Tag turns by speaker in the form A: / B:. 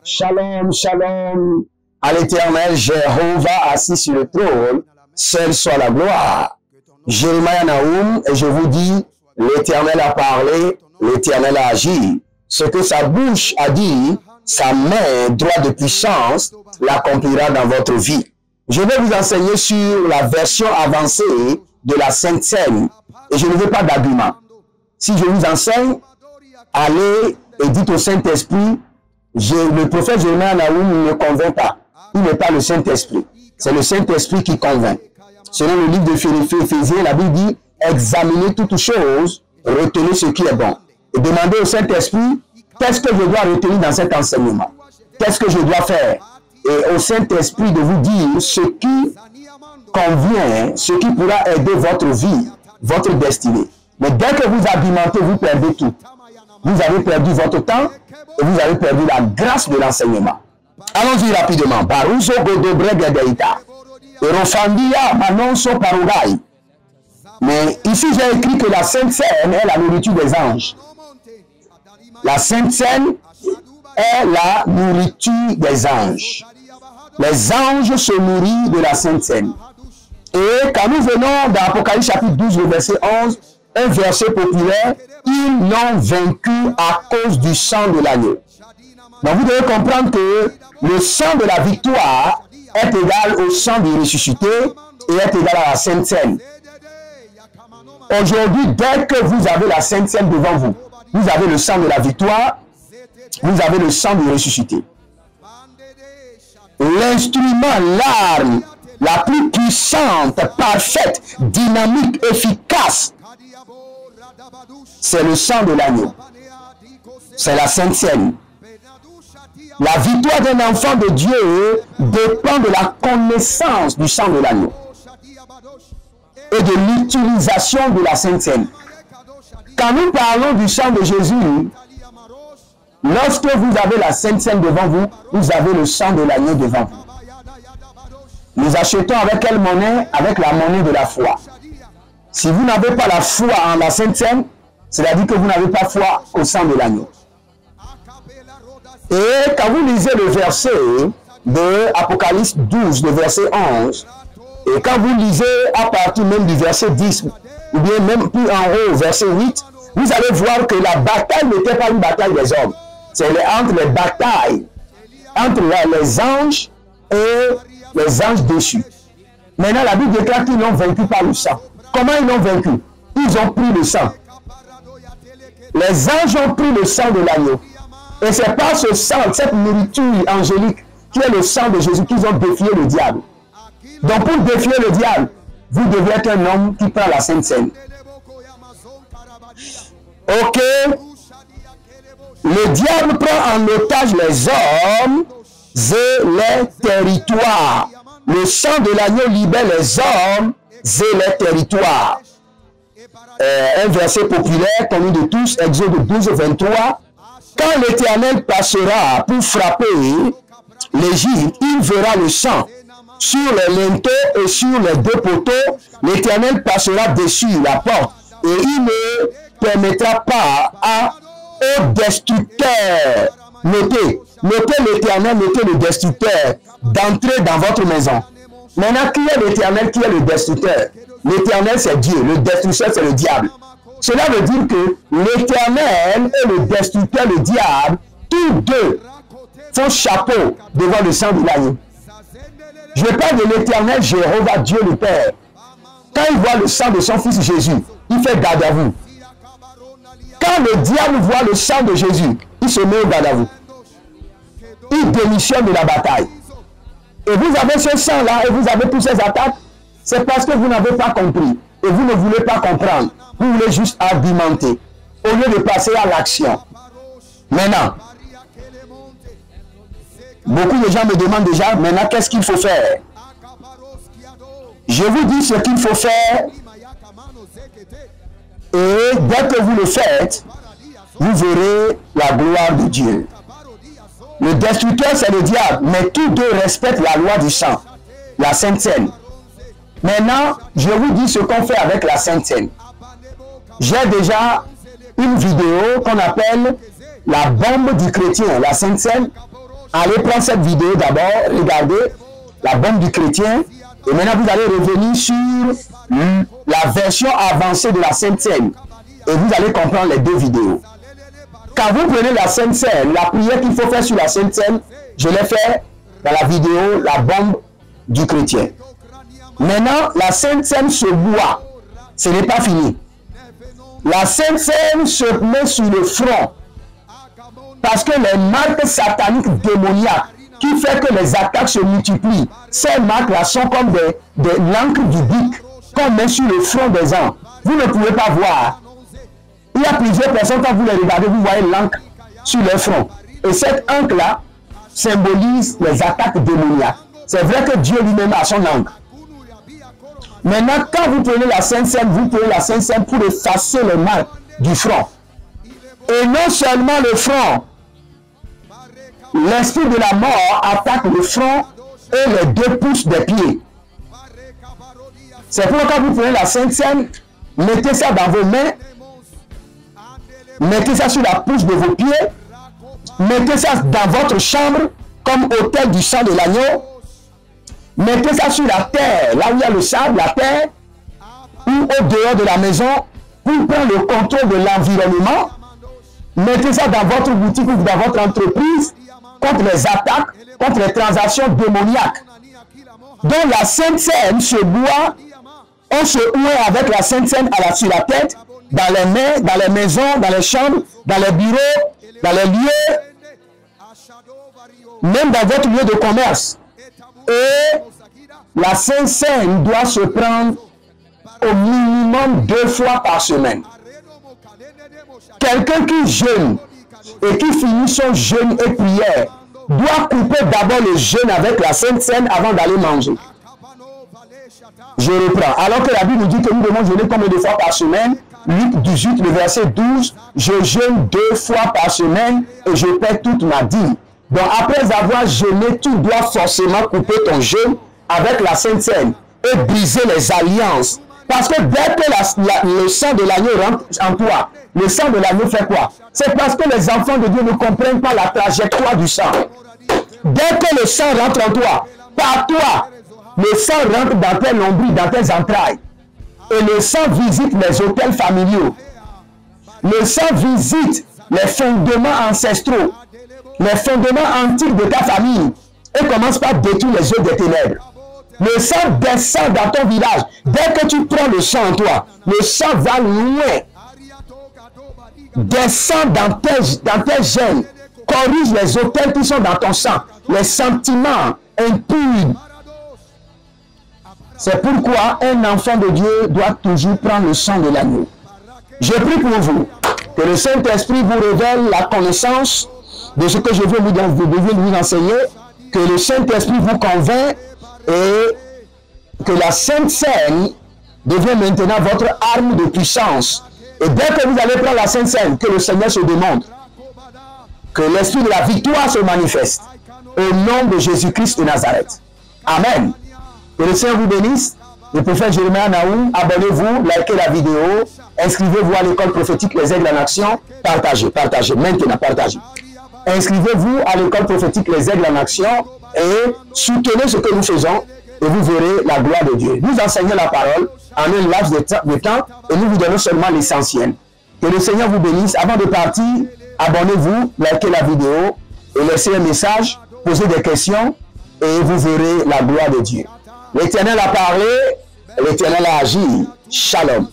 A: Shalom, shalom à l'Éternel Jéhovah assis sur le trône, seul soit la gloire. Jérémie Naoum, et je vous dis, l'Éternel a parlé, l'Éternel a agi. Ce que sa bouche a dit, sa main droite de puissance l'accomplira dans votre vie. Je vais vous enseigner sur la version avancée de la Sainte Seine, et je ne veux pas d'argument. Si je vous enseigne, allez et dites au Saint-Esprit, le prophète Jérémie Naoum ne convainc pas. Il n'est pas le Saint-Esprit. C'est le Saint-Esprit qui convainc. Selon le livre de Éphésiens, la Bible dit, examinez toutes choses, retenez ce qui est bon. Et demandez au Saint-Esprit, qu'est-ce que je dois retenir dans cet enseignement? Qu'est-ce que je dois faire? Et au Saint-Esprit de vous dire ce qui convient, ce qui pourra aider votre vie, votre destinée. Mais dès que vous argumentez, vous perdez tout. Vous avez perdu votre temps et vous avez perdu la grâce de l'enseignement. Allons-y rapidement. Baruso Godobregedeita. Erofandia Manonso Parugai. Mais ici, j'ai écrit que la Sainte Seine est la nourriture des anges. La Sainte Seine est la nourriture des anges. Les anges se nourrissent de la Sainte Seine. Et quand nous venons dans Apocalypse chapitre 12, le verset 11, un verset populaire, ils l'ont vaincu à cause du sang de l'agneau. Donc vous devez comprendre que le sang de la victoire est égal au sang du ressuscité et est égal à la Sainte Seine. Aujourd'hui, dès que vous avez la Sainte Seine devant vous, vous avez le sang de la victoire, vous avez le sang du ressuscité. L'instrument, l'arme la plus puissante, parfaite, dynamique, efficace, c'est le sang de l'agneau. C'est la Sainte Seine. La victoire d'un enfant de Dieu dépend de la connaissance du sang de l'agneau et de l'utilisation de la Sainte Seine. Quand nous parlons du sang de Jésus, lorsque vous avez la Sainte Seine devant vous, vous avez le sang de l'agneau devant vous. Nous achetons avec quelle monnaie? Avec la monnaie de la foi. Si vous n'avez pas la foi en la Sainte Seine, c'est-à-dire que vous n'avez pas foi au sang de l'agneau. Et quand vous lisez le verset de Apocalypse 12, le verset 11, et quand vous lisez à partir même du verset 10, ou bien même plus en haut, verset 8, vous allez voir que la bataille n'était pas une bataille des hommes. C'est entre les batailles, entre les anges et les anges déchus. Maintenant, la Bible déclare qu'ils l'ont vaincu par le sang. Comment ils l'ont vaincu? Ils ont pris le sang. Les anges ont pris le sang de l'agneau. Et c'est par ce sang, cette nourriture angélique, qui est le sang de Jésus, qu'ils ont défié le diable. Donc pour défier le diable, vous devez être un homme qui prend la Sainte Seine. Ok. Le diable prend en otage les hommes et les territoires. Le sang de l'agneau libère les hommes et les territoires. Un verset populaire connu de tous, Exode 12, 23. Quand l'Éternel passera pour frapper l'Égypte, il verra le sang sur les linteaux et sur les deux poteaux. L'Éternel passera dessus la porte et il ne permettra pas au destructeur, notez l'Éternel, notez le destructeur, d'entrer dans votre maison. Maintenant, qui est l'Éternel, qui est le destructeur? L'Éternel, c'est Dieu. Le destructeur, c'est le diable. Cela veut dire que l'Éternel et le destructeur, le diable, tous deux font chapeau devant le sang de l'agneau. Je parle de l'Éternel Jéhovah, Dieu le Père. Quand il voit le sang de son fils Jésus, il fait garde à vous. Quand le diable voit le sang de Jésus, il se met au garde à vous. Il démissionne de la bataille. Et vous avez ce sang-là et vous avez toutes ces attaques, c'est parce que vous n'avez pas compris. Et vous ne voulez pas comprendre. Vous voulez juste argumenter. Au lieu de passer à l'action. Maintenant, beaucoup de gens me demandent déjà, maintenant, qu'est-ce qu'il faut faire? Je vous dis ce qu'il faut faire. Et dès que vous le faites, vous verrez la gloire de Dieu. Le destructeur, c'est le diable, mais tous deux respectent la loi du sang, la Sainte Seine. Maintenant, je vous dis ce qu'on fait avec la Sainte Seine. J'ai déjà une vidéo qu'on appelle la bombe du chrétien, la Sainte Seine. allez prendre cette vidéo d'abord, regardez la bombe du chrétien, et maintenant vous allez revenir sur la version avancée de la Sainte Seine, et vous allez comprendre les deux vidéos. Quand vous prenez la Sainte Seine, la prière qu'il faut faire sur la Sainte Seine, je l'ai fait dans la vidéo la bombe du chrétien. Maintenant, la Sainte Seine se boit, ce n'est pas fini. La Sainte Seine se met sur le front, parce que les marques sataniques démoniaques qui fait que les attaques se multiplient, ces marques-là sont comme des l'encre du bic qu'on met sur le front des gens. Vous ne pouvez pas voir. Il y a plusieurs personnes, quand vous les regardez, vous voyez l'encre sur leur front. Et cette encre-là symbolise les attaques démoniaques. C'est vrai que Dieu lui-même a son encre. Maintenant, quand vous prenez la Sainte Seine, vous prenez la Sainte Seine pour effacer les marques du front. Et non seulement le front, l'esprit de la mort attaque le front et les 2 pouces des pieds. C'est pourquoi quand vous prenez la Sainte Seine, mettez ça dans vos mains, mettez ça sur la pouce de vos pieds, mettez ça dans votre chambre comme autel du sang de l'agneau, mettez ça sur la terre, là où il y a le sable, la terre, ou au dehors de la maison, pour prendre le contrôle de l'environnement. Mettez ça dans votre boutique ou dans votre entreprise, contre les attaques, contre les transactions démoniaques. Donc la Sainte Seine se boit, on se ouvre avec la Sainte Seine sur la tête, dans les mains, dans les maisons, dans les chambres, dans les bureaux, dans les lieux, même dans votre lieu de commerce. Et la Sainte Seine doit se prendre au minimum 2 fois par semaine. Quelqu'un qui jeûne et qui finit son jeûne et prière doit couper d'abord le jeûne avec la Sainte Seine avant d'aller manger. Je reprends. Alors que la Bible nous dit que nous devons jeûner combien de fois par semaine? Luc 18, le verset 12, je jeûne 2 fois par semaine et je paie toute ma dîme. Donc après avoir jeûné, tu dois forcément couper ton jeûne avec la Sainte Seine et briser les alliances. Parce que dès que le sang de l'agneau rentre en toi, le sang de l'agneau fait quoi? C'est parce que les enfants de Dieu ne comprennent pas la trajectoire du sang. Dès que le sang rentre en toi, par toi, le sang rentre dans tes nombrils, dans tes entrailles. Et le sang visite les hôtels familiaux. Le sang visite les fondements ancestraux, les fondements antiques de ta famille. Et commence par détruire les œuvres des ténèbres. Le sang descend dans ton village. Dès que tu prends le sang en toi, le sang va loin. Descend dans tes gènes. Corrige les hôtels qui sont dans ton sang. Les sentiments impurs. C'est pourquoi un enfant de Dieu doit toujours prendre le sang de l'agneau. Je prie pour vous que le Saint-Esprit vous révèle la connaissance de ce que je veux vous enseigner, que le Saint-Esprit vous convainc et que la Sainte Seine devient maintenant votre arme de puissance. Et dès que vous allez prendre la Sainte Seine, que le Seigneur se démontre, que l'Esprit de la victoire se manifeste au nom de Jésus-Christ de Nazareth. Amen. Que le Seigneur vous bénisse. Le prophète Jérémie Naoum, abonnez-vous, likez la vidéo, inscrivez-vous à l'école prophétique Les Aigles en Action, partagez, maintenant partagez. Inscrivez-vous à l'école prophétique Les Aigles en Action et soutenez ce que nous faisons et vous verrez la gloire de Dieu. Nous enseignons la parole en un laps de temps et nous vous donnons seulement l'essentiel. Que le Seigneur vous bénisse. Avant de partir, abonnez-vous, likez la vidéo et laissez un message, posez des questions et vous verrez la gloire de Dieu. L'Éternel a parlé, l'Éternel a agi. Shalom.